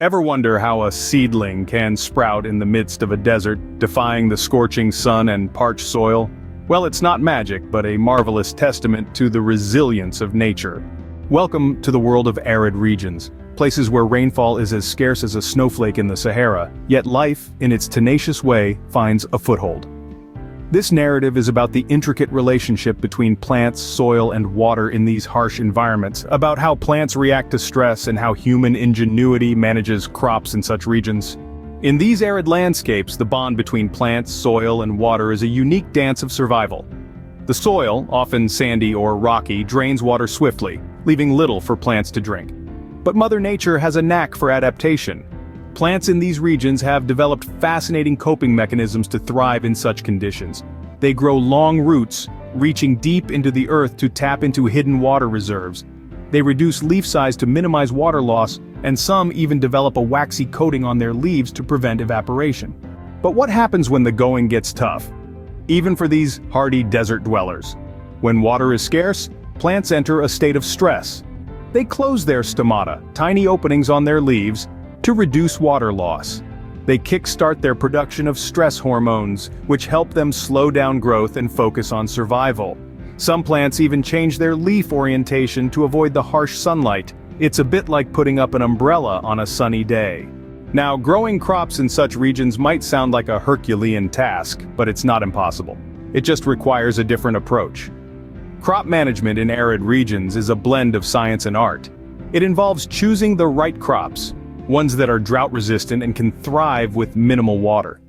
Ever wonder how a seedling can sprout in the midst of a desert, defying the scorching sun and parched soil? Well, it's not magic, but a marvelous testament to the resilience of nature. Welcome to the world of arid regions, places where rainfall is as scarce as a snowflake in the Sahara, yet life, in its tenacious way, finds a foothold. This narrative is about the intricate relationship between plants, soil, and water in these harsh environments, about how plants react to stress and how human ingenuity manages crops in such regions. In these arid landscapes, the bond between plants, soil, and water is a unique dance of survival. The soil, often sandy or rocky, drains water swiftly, leaving little for plants to drink. But Mother Nature has a knack for adaptation. Plants in these regions have developed fascinating coping mechanisms to thrive in such conditions. They grow long roots, reaching deep into the earth to tap into hidden water reserves. They reduce leaf size to minimize water loss, and some even develop a waxy coating on their leaves to prevent evaporation. But what happens when the going gets tough? Even for these hardy desert dwellers. When water is scarce, plants enter a state of stress. They close their stomata, tiny openings on their leaves, to reduce water loss. They kickstart their production of stress hormones, which help them slow down growth and focus on survival. Some plants even change their leaf orientation to avoid the harsh sunlight. It's a bit like putting up an umbrella on a sunny day. Now, growing crops in such regions might sound like a Herculean task, but it's not impossible. It just requires a different approach. Crop management in arid regions is a blend of science and art. It involves choosing the right crops, ones that are drought-resistant and can thrive with minimal water.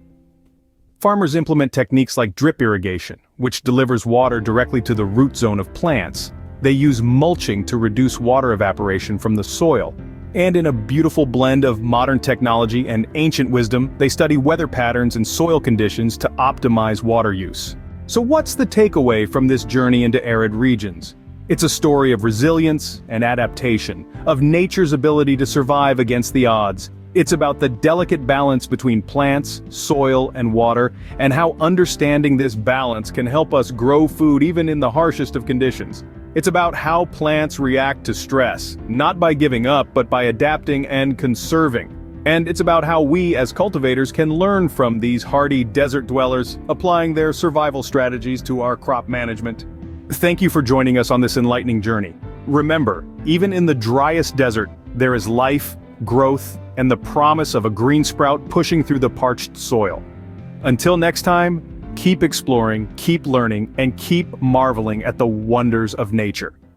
Farmers implement techniques like drip irrigation, which delivers water directly to the root zone of plants. They use mulching to reduce water evaporation from the soil. And in a beautiful blend of modern technology and ancient wisdom, they study weather patterns and soil conditions to optimize water use. So what's the takeaway from this journey into arid regions? It's a story of resilience and adaptation, of nature's ability to survive against the odds. It's about the delicate balance between plants, soil, and water, and how understanding this balance can help us grow food even in the harshest of conditions. It's about how plants react to stress, not by giving up, but by adapting and conserving. And it's about how we, as cultivators, can learn from these hardy desert dwellers, applying their survival strategies to our crop management. Thank you for joining us on this enlightening journey. Remember, even in the driest desert, there is life, growth, and the promise of a green sprout pushing through the parched soil. Until next time, keep exploring, keep learning, and keep marveling at the wonders of nature.